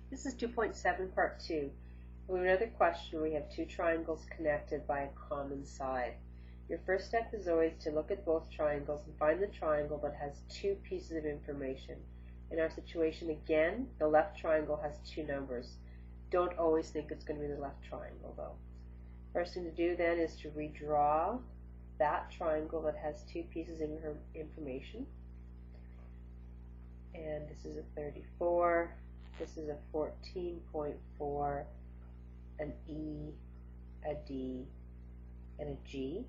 This is 2.7 part 2. We have another question. We have two triangles connected by a common side. Your first step is always to look at both triangles and find the triangle that has two pieces of information. In our situation again, the left triangle has two numbers. Don't always think it's going to be the left triangle though. First thing to do then is to redraw that triangle that has two pieces of information. And this is a 34. This is a 14.4, an E, a D, and a G.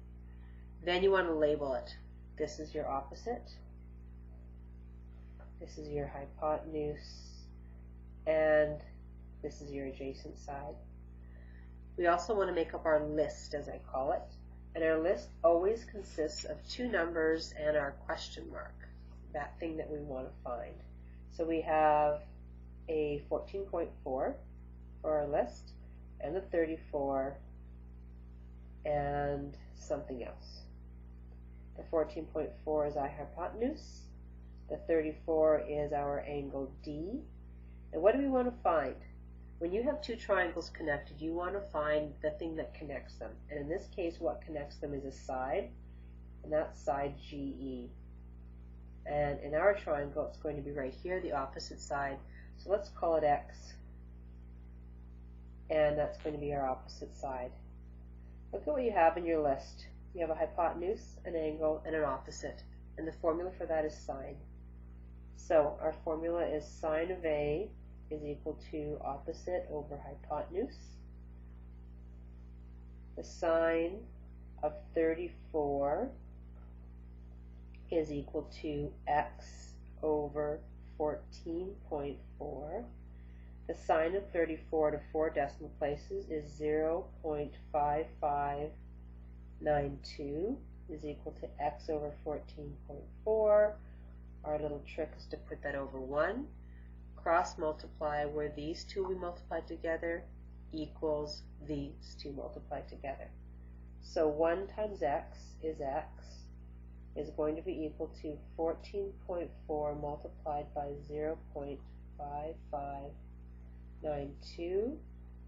Then you want to label it. This is your opposite. This is your hypotenuse. And this is your adjacent side. We also want to make up our list, as I call it. And our list always consists of two numbers and our question mark, that thing that we want to find. So we have a 14.4 for our list, and a 34, and something else. The 14.4 is our hypotenuse, the 34 is our angle D, and what do we want to find? When you have two triangles connected, you want to find the thing that connects them, and in this case what connects them is a side, and that's side GE. And in our triangle it's going to be right here, the opposite side. So let's call it X, and that's going to be our opposite side. Look at what you have in your list. You have a hypotenuse, an angle, and an opposite, and the formula for that is sine. So our formula is sine of A is equal to opposite over hypotenuse. The sine of 34 is equal to X over 14.4. The sine of 34 to 4 decimal places is 0.5592 is equal to X over 14.4. Our little trick is to put that over 1. Cross multiply where these two we multiply together equals these two multiplied together. So 1 times X is going to be equal to 14.4 multiplied by 0.5592.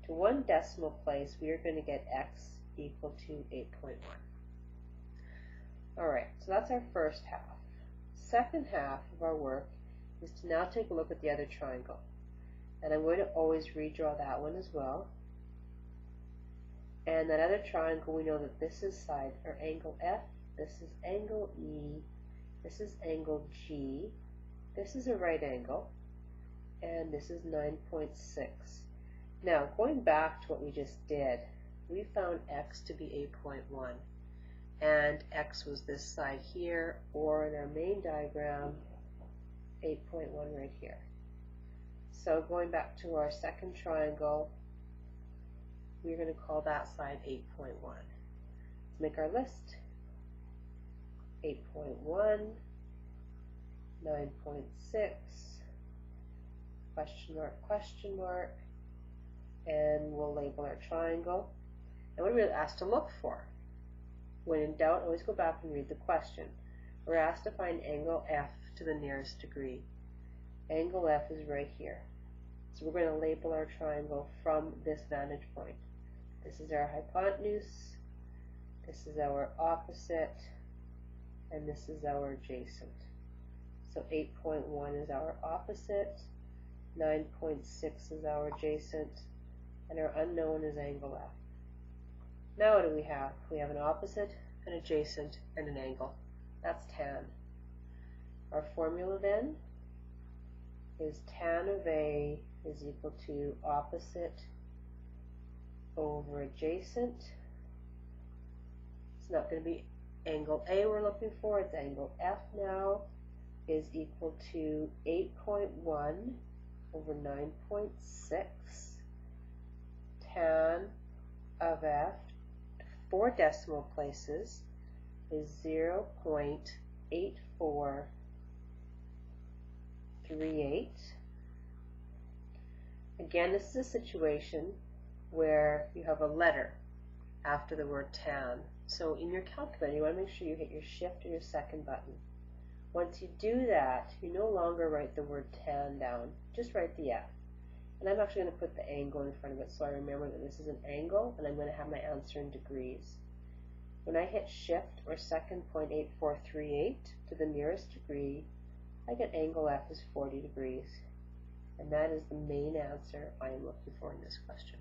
To 1 decimal place, we are going to get X equal to 8.1. Alright, so that's our first half. Second half of our work is to now take a look at the other triangle. And I'm going to always redraw that one as well. And that other triangle, we know that this is side or angle F, this is angle E, this is angle G, this is a right angle, and this is 9.6. Now, going back to what we just did, we found X to be 8.1, and X was this side here, or in our main diagram, 8.1 right here. So going back to our second triangle, we're going to call that side 8.1. Let's make our list. 8.1, 9.6, question mark, and we'll label our triangle. And what are we asked to look for? When in doubt, always go back and read the question. We're asked to find angle F to the nearest degree. Angle F is right here. So we're going to label our triangle from this vantage point. This is our hypotenuse, this is our opposite, and this is our adjacent. So 8.1 is our opposite, 9.6 is our adjacent, and our unknown is angle F. Now what do we have? We have an opposite, an adjacent, and an angle. That's tan. Our formula then is tan of A is equal to opposite over adjacent. It's not going to be angle A we're looking for, it's angle F now, is equal to 8.1 over 9.6. Tan of F, 4 decimal places, is 0.8438. Again, this is a situation where you have a letter after the word tan. So in your calculator, you want to make sure you hit your shift or your second button. Once you do that, you no longer write the word tan down, just write the F. And I'm actually going to put the angle in front of it so I remember that this is an angle, and I'm going to have my answer in degrees. When I hit shift or second 0.8438 to the nearest degree, I get angle F is 40 degrees. And that is the main answer I am looking for in this question.